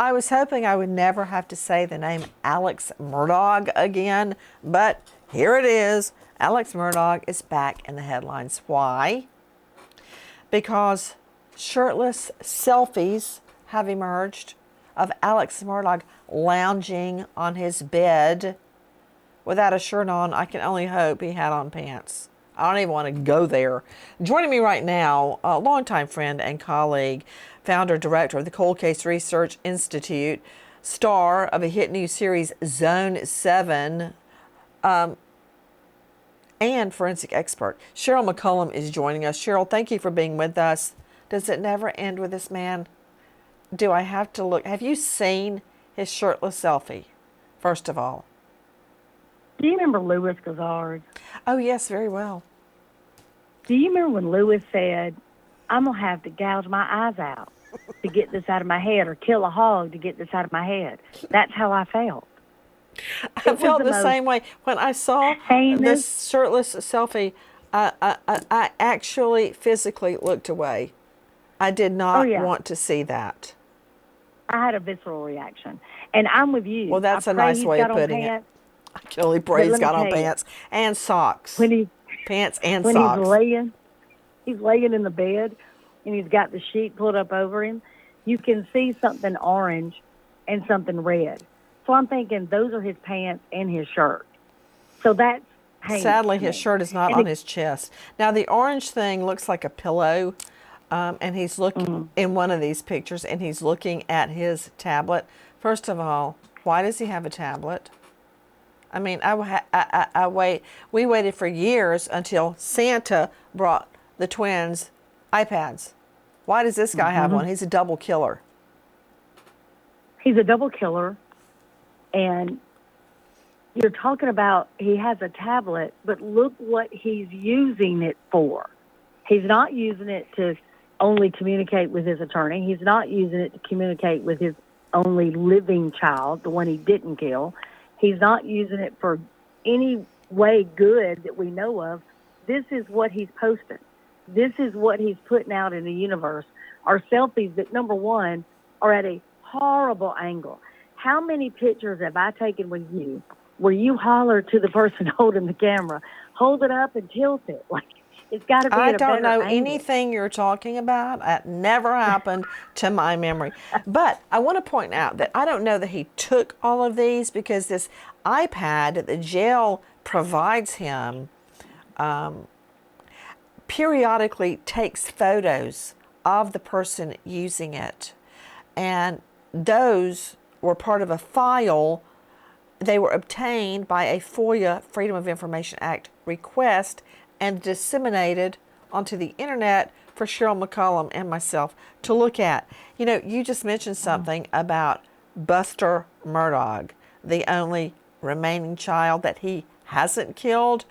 I was hoping I would never have to say the name Alex Murdaugh again, but here it is. Alex Murdaugh is back in the headlines. Why? Because shirtless selfies have emerged of Alex Murdaugh lounging on his bed without a shirt on. I can only hope he had on pants. I don't even want to go there. Joining me right now, a longtime friend and colleague, founder, director of the Cold Case Research Institute, star of a hit new series, Zone 7, and forensic expert. Sheryl McCollum is joining us. Sheryl, thank you for being with us. Does it never end with this man? Do I have to look? Have you seen his shirtless selfie, first of all? Do you remember Louis Gossard? Oh, yes, very well. Do you remember when Louis said, I'm going to have to gouge my eyes out to get this out of my head, or kill a hog to get this out of my head? That's how I felt. I felt the same way. When I saw this shirtless selfie, I actually physically looked away. I did not want to see that. I had a visceral reaction. And I'm with you. Well, that's a nice way of putting it. I can only pray he's got on pants and socks. Pants and socks. When he's laying in the bed and he's got the sheet pulled up over him, you can see something orange and something red. So I'm thinking those are his pants and his shirt. So that's heinous. Sadly, his shirt is not on his chest. Now, the orange thing looks like a pillow, and he's looking in one of these pictures, and he's looking at his tablet. First of all, why does he have a tablet? I mean, we waited for years until Santa brought the twins iPads. Why does this guy have one? He's a double killer. He's a double killer. And you're talking about he has a tablet, but look what he's using it for. He's not using it to only communicate with his attorney. He's not using it to communicate with his only living child, the one he didn't kill. He's not using it for any way good that we know of. This is what he's posting. This is what he's putting out in the universe, are selfies that, number one, are at a horrible angle. How many pictures have I taken with you where you holler to the person holding the camera, hold it up and tilt it? Like, it's got to be at a better angle. I don't know anything you're talking about. That never happened to my memory. But I want to point out that I don't know that he took all of these, because this iPad that the jail provides him periodically takes photos of the person using it. And those were part of a file. They were obtained by a FOIA, Freedom of Information Act request, and disseminated onto the internet for Sheryl McCollum and myself to look at. You know, you just mentioned something about Buster Murdaugh, the only remaining child that he hasn't killed.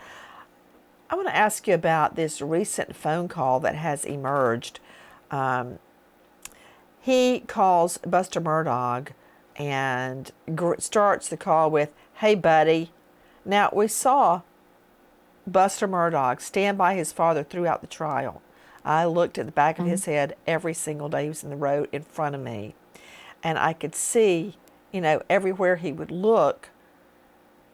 I want to ask you about this recent phone call that has emerged. He calls Buster Murdaugh and starts the call with, "Hey, buddy." Now, we saw Buster Murdaugh stand by his father throughout the trial. I looked at the back of his head every single day he was in the road in front of me. And I could see, you know, everywhere he would look,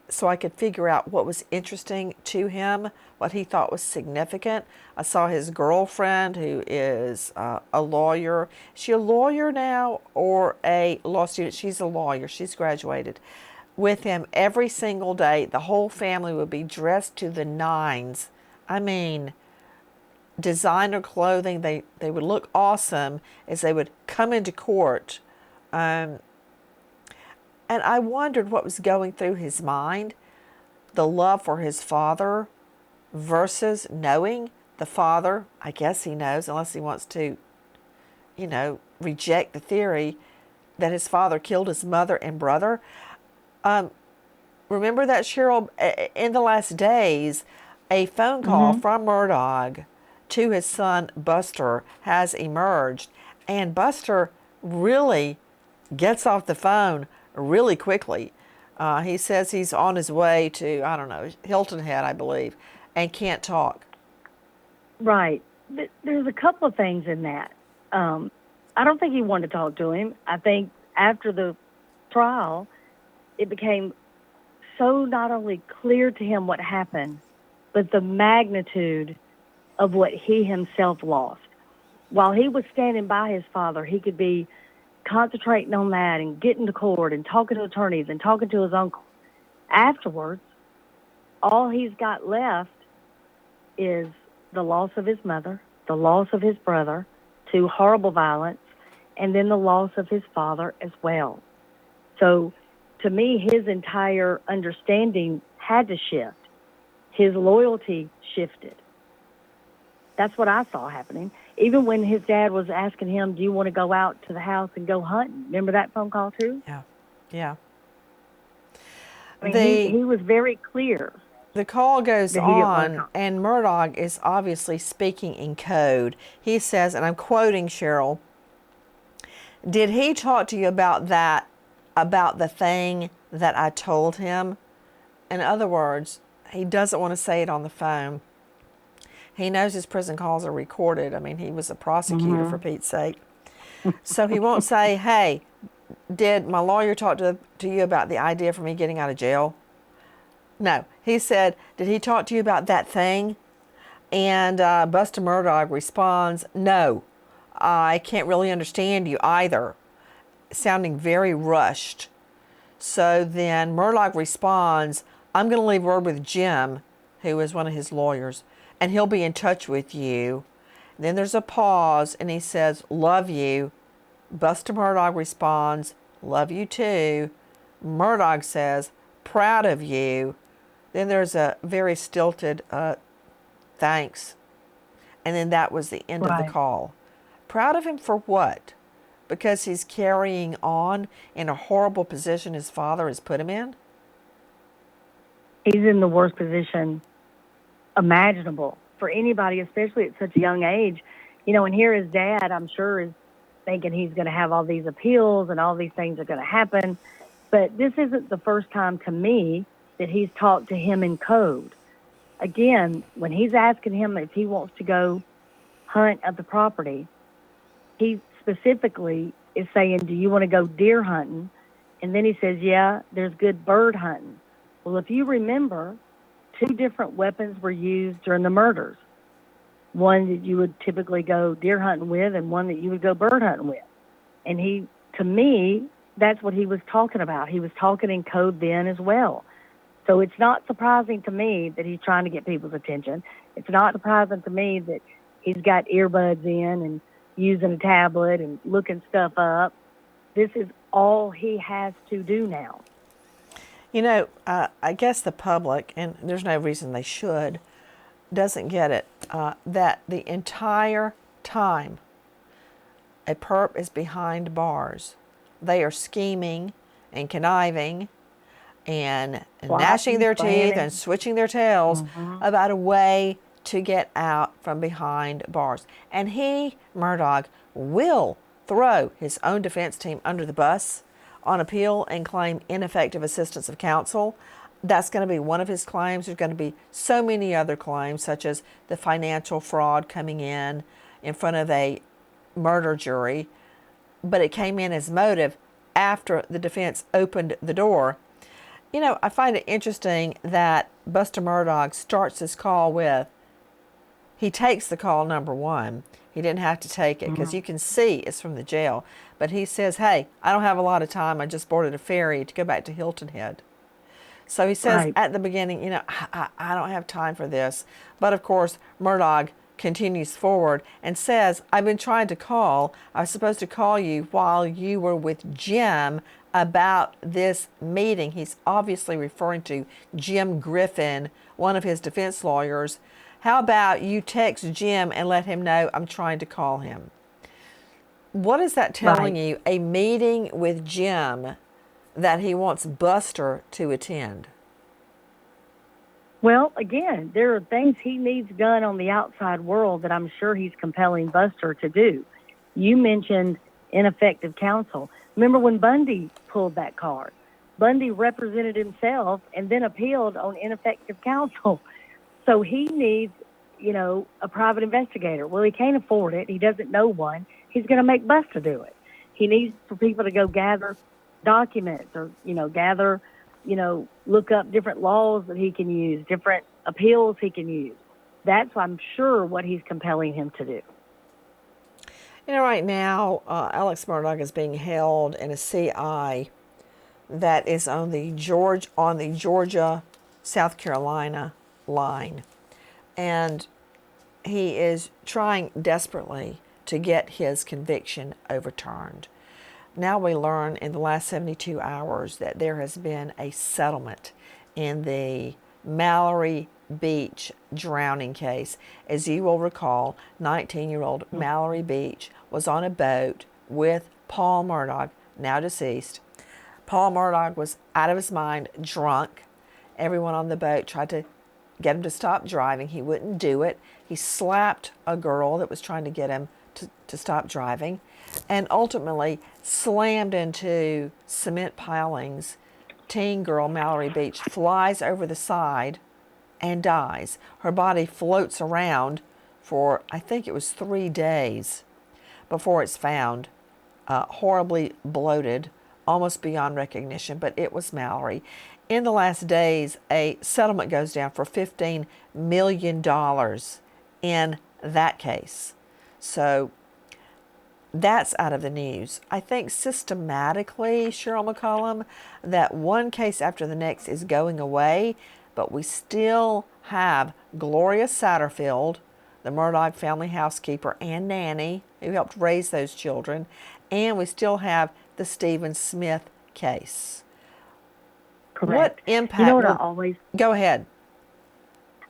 so I could figure out what was interesting to him, what he thought was significant. I saw his girlfriend, who is a lawyer. Is she a lawyer now or a law student? She's a lawyer. She's graduated. With him every single day. The whole family would be dressed to the nines. I mean, designer clothing. They would look awesome as they would come into court. And I wondered what was going through his mind. The love for his father versus knowing the father. I guess he knows, unless he wants to, you know, reject the theory that his father killed his mother and brother. Remember that, Sheryl, in the last days, a phone call from Murdaugh to his son Buster has emerged. And Buster really gets off the phone really quickly. He says he's on his way to, I don't know, Hilton Head, I believe, and can't talk. Right. There's a couple of things in that. I don't think he wanted to talk to him. I think after the trial, it became so not only clear to him what happened, but the magnitude of what he himself lost. While he was standing by his father, he could be concentrating on that and getting to court and talking to attorneys and talking to his uncle. Afterwards, all he's got left is the loss of his mother, the loss of his brother to horrible violence, and then the loss of his father as well. So to me, his entire understanding had to shift. His loyalty shifted. That's what I saw happening. Even when his dad was asking him, do you want to go out to the house and go hunting? Remember that phone call too? Yeah. Yeah. I mean, he was very clear. The call goes that he didn't want to on, come. and Murdaugh is obviously speaking in code. He says, and I'm quoting Sheryl, did he talk to you about that, about the thing that I told him? In other words, he doesn't want to say it on the phone. He knows his prison calls are recorded. I mean, he was a prosecutor, for Pete's sake. So he won't say, hey, did my lawyer talk to you about the idea for me getting out of jail? No. He said, did he talk to you about that thing? And Buster Murdaugh responds, no, I can't really understand you either, sounding very rushed. So then Murdaugh responds, I'm going to leave word with Jim, who is one of his lawyers, and he'll be in touch with you. Then there's a pause, and he says, love you. Buster Murdaugh responds, love you too. Murdaugh says, proud of you. Then there's a very stilted thanks. And then that was the end of the call. Proud of him for what? Because he's carrying on in a horrible position his father has put him in? He's in the worst position imaginable for anybody, especially at such a young age. You know, and here his dad, I'm sure, is thinking he's going to have all these appeals and all these things are going to happen. But this isn't the first time to me that he's talked to him in code. Again, when he's asking him if he wants to go hunt at the property, he specifically is saying, do you want to go deer hunting? And then he says, yeah, there's good bird hunting. Well, if you remember, 2 different weapons were used during the murders. One that you would typically go deer hunting with and one that you would go bird hunting with. And he, to me, that's what he was talking about. He was talking in code then as well. So it's not surprising to me that he's trying to get people's attention. It's not surprising to me that he's got earbuds in and using a tablet and looking stuff up. This is all he has to do now. You know, I guess the public, and there's no reason they should, doesn't get it, that the entire time a perp is behind bars, they are scheming and conniving and gnashing their teeth and switching their tails about a way to get out from behind bars. And he, Murdaugh, will throw his own defense team under the bus on appeal and claim ineffective assistance of counsel. That's going to be one of his claims. There's going to be so many other claims, such as the financial fraud coming in front of a murder jury. But it came in as motive after the defense opened the door. You know, I find it interesting that Buster Murdaugh starts this call with, he takes the call number 1. He didn't have to take it because you can see it's from the jail. But he says, hey, I don't have a lot of time. I just boarded a ferry to go back to Hilton Head. So he says at the beginning, you know, I don't have time for this. But of course, Murdaugh continues forward and says, I've been trying to call. I was supposed to call you while you were with Jim about this meeting. He's obviously referring to Jim Griffin, one of his defense lawyers. How about you text Jim and let him know I'm trying to call him? What is that telling you? A meeting with Jim that he wants Buster to attend? Well, again, there are things he needs done on the outside world that I'm sure he's compelling Buster to do. You mentioned ineffective counsel. Remember when Bundy pulled that card? Bundy represented himself and then appealed on ineffective counsel. So he needs, you know, a private investigator. Well, he can't afford it. He doesn't know one. He's going to make Buster do it. He needs for people to go gather documents or, gather, look up different laws that he can use, different appeals he can use. That's, I'm sure, what he's compelling him to do. Right now, Alex Murdaugh is being held in a CI that is on the Georgia, South Carolina line. And he is trying desperately to get his conviction overturned. Now we learn in the last 72 hours that there has been a settlement in the Mallory Beach drowning case. As you will recall, 19-year-old Mallory Beach was on a boat with Paul Murdaugh, now deceased. Paul Murdaugh was out of his mind, drunk. Everyone on the boat tried to get him to stop driving. He wouldn't do it. He slapped a girl that was trying to get him to stop driving, and ultimately slammed into cement pilings. Teen girl Mallory Beach flies over the side and dies. Her body floats around for, I think it was 3 days before it's found, horribly bloated, almost beyond recognition, but it was Mallory. In the last days, a settlement goes down for $15 million in that case. So that's out of the news. I think systematically, Sheryl McCollum, that one case after the next is going away, but we still have Gloria Satterfield, the Murdaugh family housekeeper and nanny who helped raise those children, and we still have the Stephen Smith case. Correct. What impact? You know what I always... Go ahead.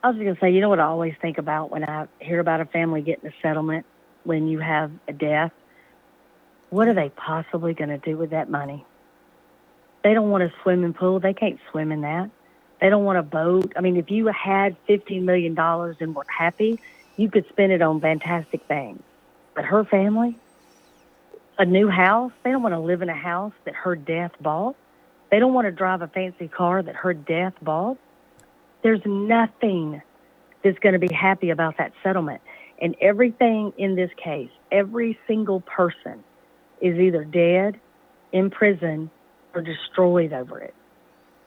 I was going to say, you know what I always think about when I hear about a family getting a settlement when you have a death? What are they possibly going to do with that money? They don't want a swimming pool. They can't swim in that. They don't want a boat. I mean, if you had $15 million and were happy, you could spend it on fantastic things. But her family, a new house, they don't want to live in a house that her death bought. They don't want to drive a fancy car that her death bought. There's nothing that's going to be happy about that settlement. And everything in this case, every single person is either dead, in prison, or destroyed over it.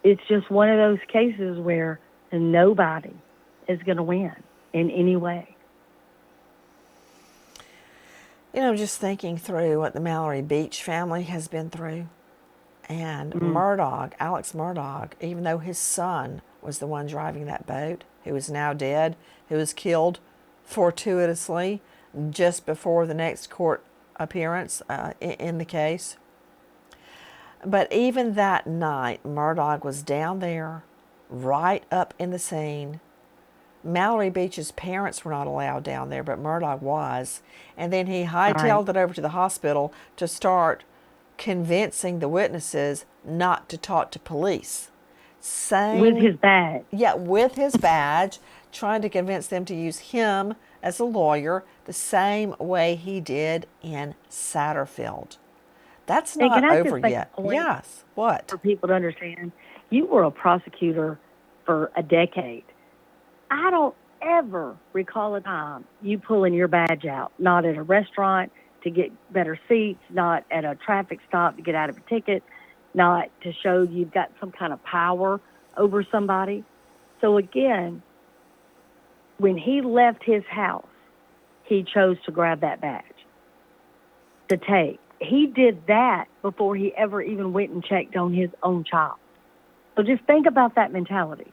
It's just one of those cases where nobody is going to win in any way. Just thinking through what the Mallory Beach family has been through. And Murdaugh, Alex Murdaugh, even though his son was the one driving that boat, who is now dead, who was killed fortuitously just before the next court appearance in the case. But even that night, Murdaugh was down there, right up in the scene. Mallory Beach's parents were not allowed down there, but Murdaugh was. And then he hightailed it over to the hospital to start convincing the witnesses not to talk to police. With his badge. Yeah, with his badge, trying to convince them to use him as a lawyer the same way he did in Satterfield. That's not over yet. Yes. What? For people to understand, you were a prosecutor for a decade. I don't ever recall a time you pulling your badge out, not at a restaurant to get better seats, not at a traffic stop to get out of a ticket, not to show you've got some kind of power over somebody. So again, when he left his house, he chose to grab that badge to take. He did that before he ever even went and checked on his own child. So just think about that mentality,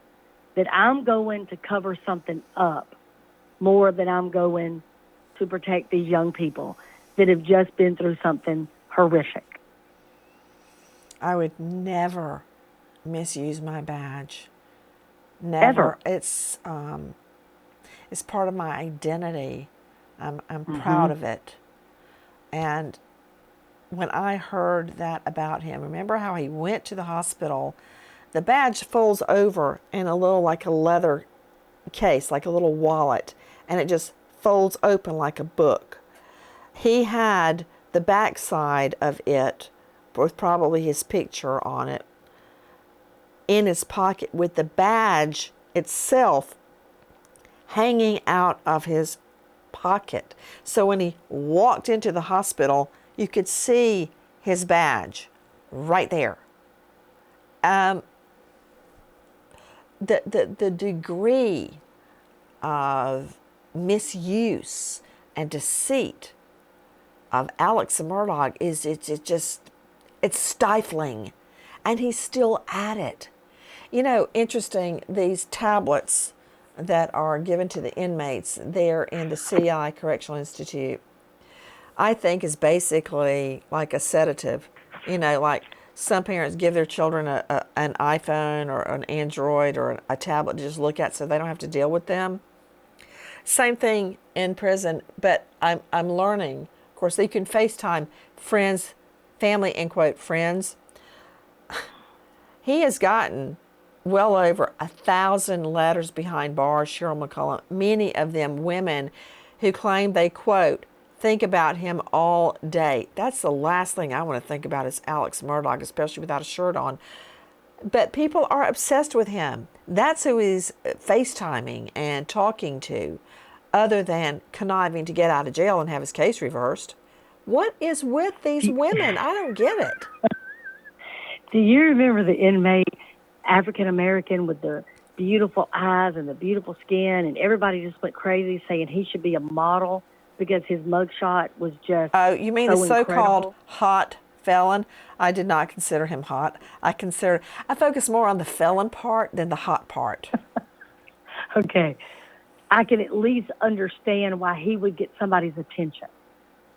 that I'm going to cover something up more than I'm going to protect these young people that have just been through something horrific. I would never misuse my badge. Never. Ever. It's part of my identity. I'm proud of it. And when I heard that about him, remember how he went to the hospital, the badge folds over in a little, like a leather case, like a little wallet, and it just folds open like a book. He had the backside of it, with probably his picture on it, in his pocket with the badge itself hanging out of his pocket. So when he walked into the hospital, you could see his badge right there. The degree of misuse and deceit of Alex Murdaugh it's stifling, and he's still at it. You know, interesting, these tablets that are given to the inmates there in the CI Correctional Institute, I think is basically like a sedative. You know, like some parents give their children an iPhone or an Android or a tablet to just look at so they don't have to deal with them. Same thing in prison, but I'm learning. Of course, you can FaceTime friends, family, end quote, friends. He has gotten well over 1,000 letters behind bars, Sheryl McCollum, many of them women who claim they, quote, think about him all day. That's the last thing I want to think about is Alex Murdaugh, especially without a shirt on. But people are obsessed with him. That's who he's FaceTiming and talking to, other than conniving to get out of jail and have his case reversed. What is with these women? I don't get it. Do you remember the inmate, African American, with the beautiful eyes and the beautiful skin, and everybody just went crazy saying he should be a model because his mugshot was just Oh, you mean so the so-called incredible? hot felon? I did not consider him hot. I focus more on the felon part than the hot part. Okay. I can at least understand why he would get somebody's attention.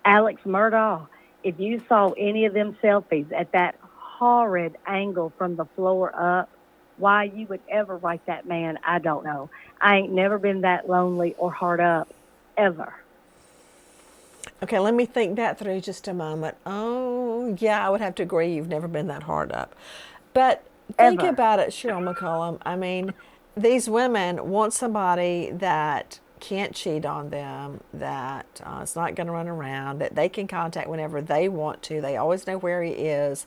Alex Murdaugh, if you saw any of them selfies at that horrid angle from the floor up, why you would ever write that man, I don't know. I ain't never been that lonely or hard up, ever. Okay, let me think that through just a moment. Oh, yeah, I would have to agree you've never been that hard up. But think Ever. about it, Sheryl McCollum. I mean, these women want somebody that can't cheat on them, that is not going to run around, that they can contact whenever they want to. They always know where he is.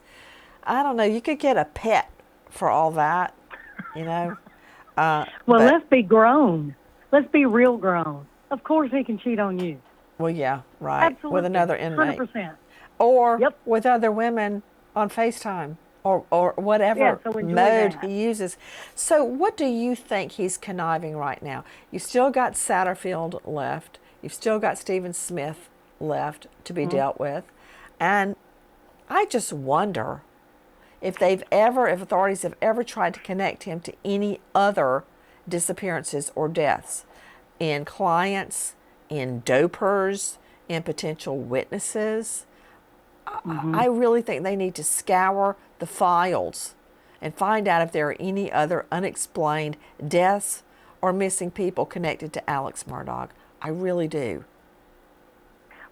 I don't know. You could get a pet for all that, you know. Well, But let's be grown. Let's be real grown. Of course he can cheat on you. well, yeah, right. Absolutely. With another inmate, 100%. or Yep. with other women on FaceTime, or Yeah, whatever so enjoy mode that. he uses. So, what do you think he's conniving right now? You still got Satterfield left. You've still got Stephen Smith left to be dealt with, and I just wonder if authorities have ever tried to connect him to any other disappearances or deaths in clients, in dopers, in potential witnesses. I really think they need to scour the files and find out if there are any other unexplained deaths or missing people connected to Alex Murdaugh. I really do.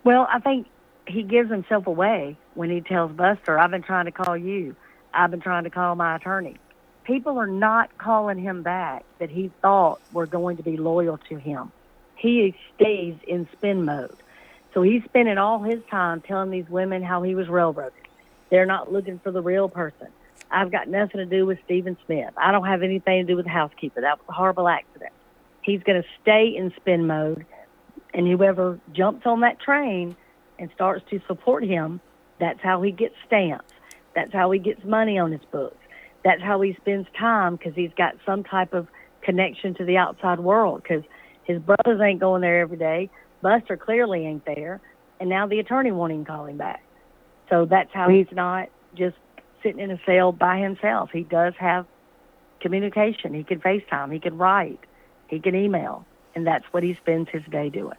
Well, I think he gives himself away when he tells Buster, I've been trying to call you. I've been trying to call my attorney. People are not calling him back that he thought were going to be loyal to him. He stays in spin mode. So he's spending all his time telling these women how he was railroaded. They're not looking for the real person. I've got nothing to do with Stephen Smith. I don't have anything to do with the housekeeper. That was a horrible accident. He's going to stay in spin mode, and whoever jumps on that train and starts to support him, that's how he gets stamps. That's how he gets money on his books. That's how he spends time, because he's got some type of connection to the outside world, because his brothers ain't going there every day. Buster clearly ain't there, and now the attorney won't even call him back. So that's how he's not just sitting in a cell by himself. He does have communication. He can FaceTime. He can write. He can email. And that's what he spends his day doing.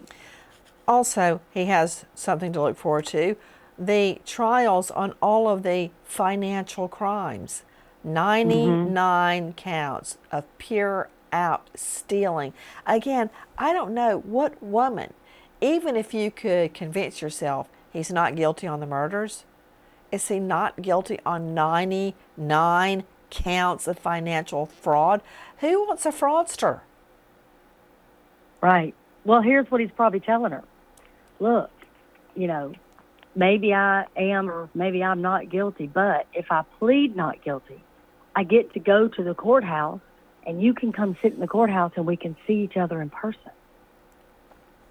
Also, he has something to look forward to. The trials on all of the financial crimes. 99 counts of pure out stealing. Again, I don't know what woman, even if you could convince yourself he's not guilty on the murders, is he not guilty on 99 counts of financial fraud? Who wants a fraudster? Right. Well, here's what he's probably telling her. Look, maybe I am or maybe I'm not guilty, but if I plead not guilty, I get to go to the courthouse, and you can come sit in the courthouse and we can see each other in person.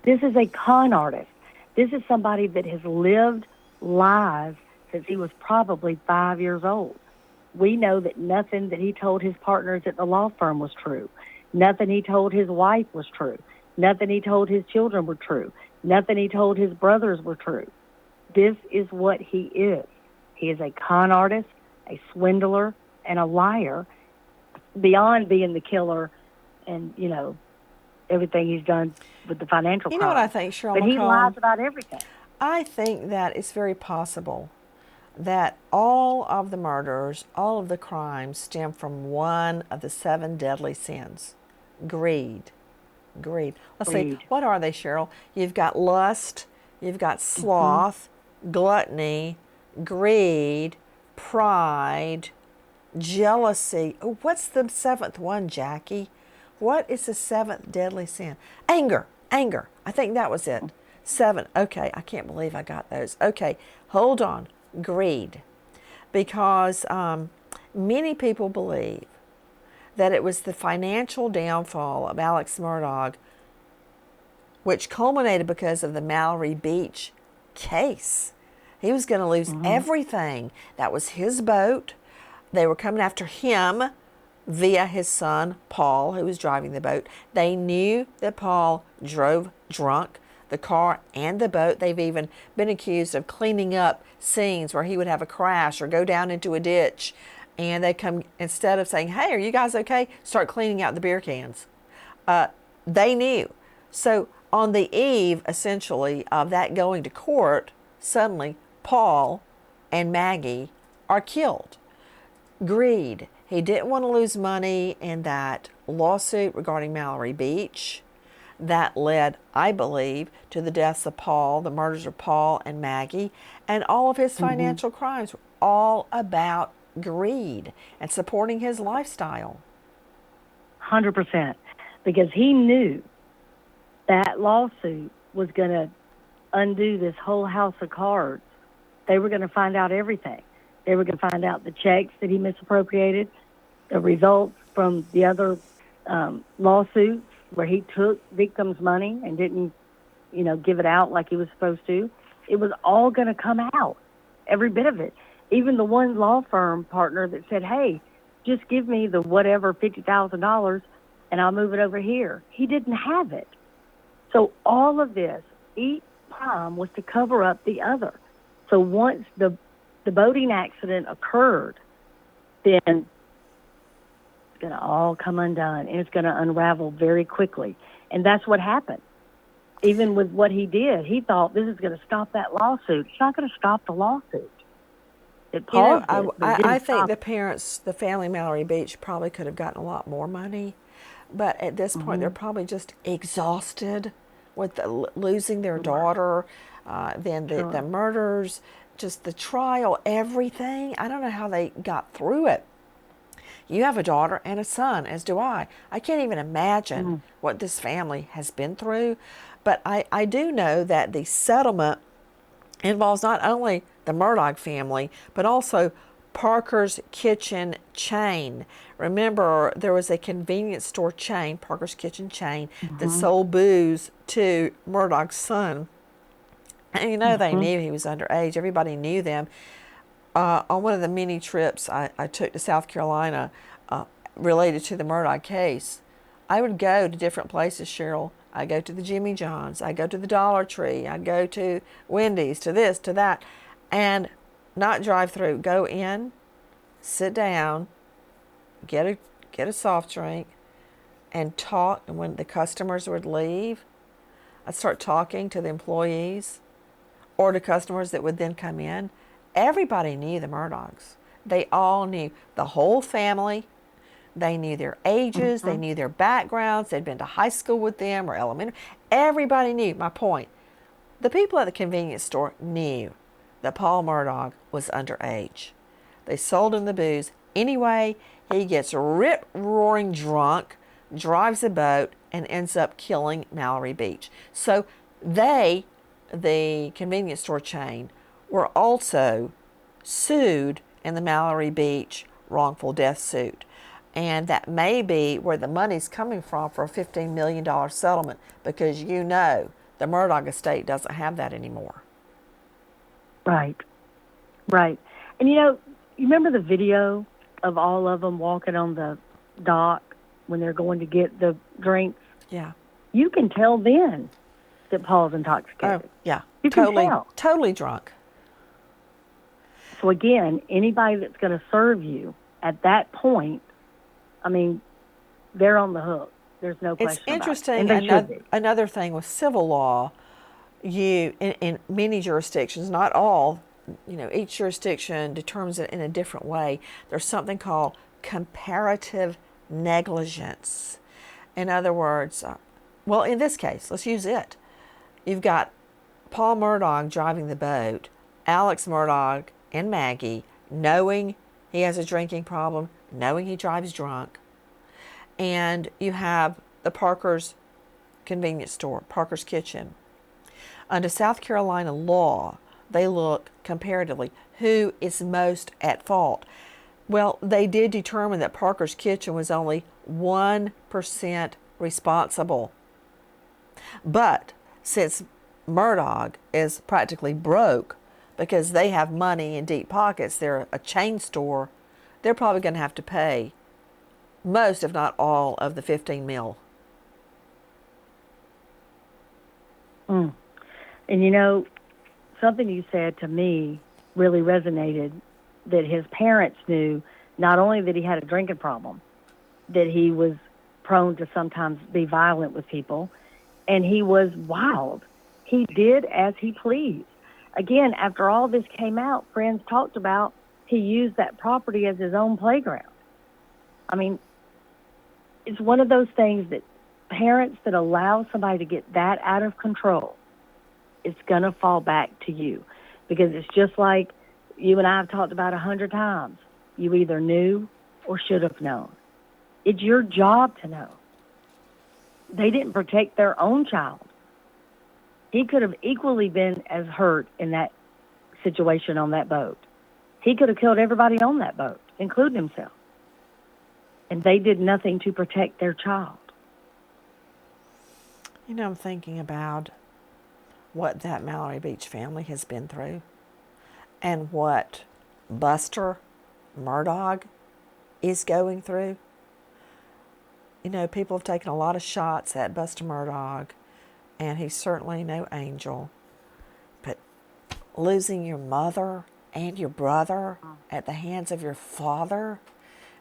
This is a con artist. This is somebody that has lived lies since he was probably 5 years old. We know that nothing that he told his partners at the law firm was true. Nothing he told his wife was true. Nothing he told his children were true. Nothing he told his brothers were true. This is what he is. He is a con artist, a swindler, and a liar, beyond being the killer and, everything he's done with the financial crimes. You know what I think, Sheryl But he McCollum? lies about everything. I think that it's very possible that all of the murders, all of the crimes stem from one of the 7 deadly sins: greed. Greed. Let's see, what are they, Sheryl? You've got lust, you've got sloth, gluttony, greed, pride, jealousy. Oh, what's the 7th one, Jackie? What is the 7th deadly sin? Anger. Anger. I think that was it. 7. Okay, I can't believe I got those. Okay, hold on. Greed. Because many people believe that it was the financial downfall of Alex Murdaugh, which culminated because of the Mallory Beach case. He was going to lose everything. That was his boat. They were coming after him via his son, Paul, who was driving the boat. They knew that Paul drove drunk, the car and the boat. They've even been accused of cleaning up scenes where he would have a crash or go down into a ditch, and they come, instead of saying, hey, are you guys okay, start cleaning out the beer cans. They knew. So on the eve, essentially, of that going to court, suddenly Paul and Maggie are killed. Greed. He didn't want to lose money in that lawsuit regarding Mallory Beach. That led, I believe, to the deaths of Paul, the murders of Paul and Maggie, and all of his financial crimes were all about greed and supporting his lifestyle. 100%. Because he knew that lawsuit was going to undo this whole house of cards. They were going to find out everything. They were going to find out the checks that he misappropriated, the results from the other lawsuits where he took victims' money and didn't, give it out like he was supposed to. It was all going to come out, every bit of it. Even the one law firm partner that said, hey, just give me the whatever $50,000 and I'll move it over here. He didn't have it. So all of this, each time, was to cover up the other. So once the boating accident occurred, then it's going to all come undone, and it's going to unravel very quickly. And that's what happened. Even with what he did, he thought this is going to stop that lawsuit. It's not going to stop the lawsuit. It paused I think the parents, the family Mallory Beach, probably could have gotten a lot more money. But at this point, they're probably just exhausted with losing their daughter, then the murders, just the trial, everything. I don't know how they got through it. You have a daughter and a son, as do I. I can't even imagine what this family has been through. But I do know that the settlement involves not only the Murdaugh family, but also Parker's Kitchen chain. Remember, there was a convenience store chain, Parker's Kitchen chain, that sold booze to Murdaugh's son. And they knew he was underage. Everybody knew them. On one of the many trips I took to South Carolina related to the Murdaugh case, I would go to different places, Sheryl. I go to the Jimmy John's. I go to the Dollar Tree. I go to Wendy's, to this, to that. And not drive through. Go in, sit down, get a soft drink, and talk. And when the customers would leave, I'd start talking to the employees or to customers that would then come in. Everybody knew the Murdaughs. They all knew, the whole family. They knew their ages. They knew their backgrounds. They'd been to high school with them or elementary. Everybody knew. My point. The people at the convenience store knew that Paul Murdaugh was underage. They sold him the booze. Anyway, he gets rip-roaring drunk, drives a boat, and ends up killing Mallory Beach. So they, the convenience store chain, were also sued in the Mallory Beach wrongful death suit. And that may be where the money's coming from for a $15 million settlement, because the Murdaugh estate doesn't have that anymore. Right. Right. And you remember the video of all of them walking on the dock when they're going to get the drinks? Yeah. You can tell then that Paul's Oh, intoxicated. yeah. You can tell. Totally drunk. So again, anybody that's going to serve you at that point, I mean, they're on the hook. There's no question It's about it. interesting. And they should be. Another thing with civil law, in many jurisdictions, not all, each jurisdiction determines it in a different way. There's something called comparative negligence. In other words, well, in this case, let's use it. You've got Paul Murdaugh driving the boat, Alex Murdaugh and Maggie knowing he has a drinking problem, knowing he drives drunk, and you have the Parker's convenience store, Parker's Kitchen. Under South Carolina law, they look comparatively who is most at fault. Well, they did determine that Parker's Kitchen was only 1% responsible. But since Murdaugh is practically broke because they have money in deep pockets, they're a chain store, they're probably going to have to pay most, if not all, of the $15 million. And something you said to me really resonated, that his parents knew not only that he had a drinking problem, that he was prone to sometimes be violent with people, and he was wild. He did as he pleased. Again, after all this came out, friends talked about he used that property as his own playground. I mean, it's one of those things that parents that allow somebody to get that out of control, it's going to fall back to you. Because it's just like you and I have talked about 100 times. You either knew or should have known. It's your job to know. They didn't protect their own child. He could have equally been as hurt in that situation on that boat. He could have killed everybody on that boat, including himself. And they did nothing to protect their child. I'm thinking about what that Mallory Beach family has been through and what Buster Murdaugh is going through. People have taken a lot of shots at Buster Murdaugh, and he's certainly no angel. But losing your mother and your brother at the hands of your father,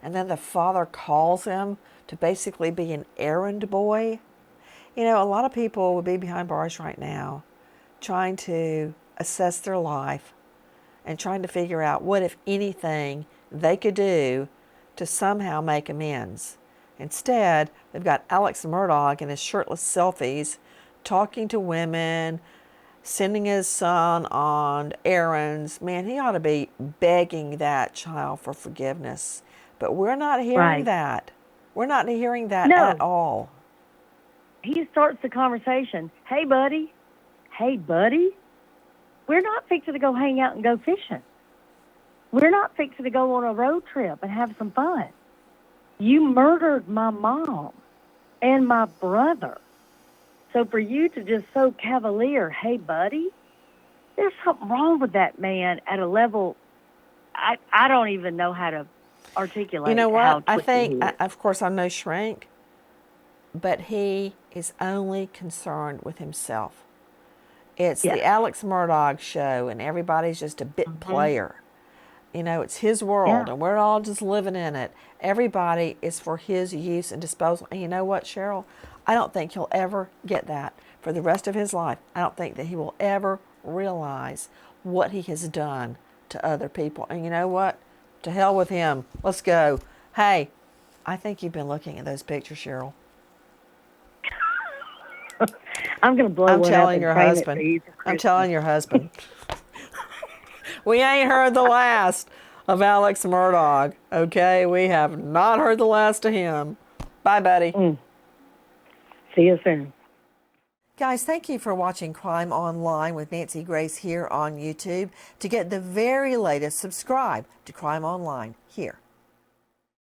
and then the father calls him to basically be an errand boy. A lot of people would be behind bars right now trying to assess their life and trying to figure out what, if anything, they could do to somehow make amends. Instead, they've got Alex Murdaugh in his shirtless selfies talking to women, sending his son on errands. Man, he ought to be begging that child for forgiveness. But we're not hearing that. We're not hearing that at all. He starts the conversation. Hey, buddy. Hey, buddy. We're not fixing to go hang out and go fishing. We're not fixing to go on a road trip and have some fun. You murdered my mom and my brother. So for you to just so cavalier, hey, buddy, there's something wrong with that man at a level I don't even know how to articulate. You know what? I think, of course, I'm no shrink, but he is only concerned with himself. It's the Alex Murdaugh show, and everybody's just a bit player. It's his world, and we're all just living in it. Everybody is for his use and disposal. And you know what, Sheryl? I don't think he'll ever get that for the rest of his life. I don't think that he will ever realize what he has done to other people. And you know what? To hell with him. Let's go. Hey, I think you've been looking at those pictures, Sheryl. I'm going to blow I'm one telling up your and frame husband. it for I'm telling your husband. We ain't heard the last of Alex Murdaugh, okay? We have not heard the last of him. Bye, buddy. See you soon. Guys, thank you for watching Crime Online with Nancy Grace here on YouTube. To get the very latest, subscribe to Crime Online here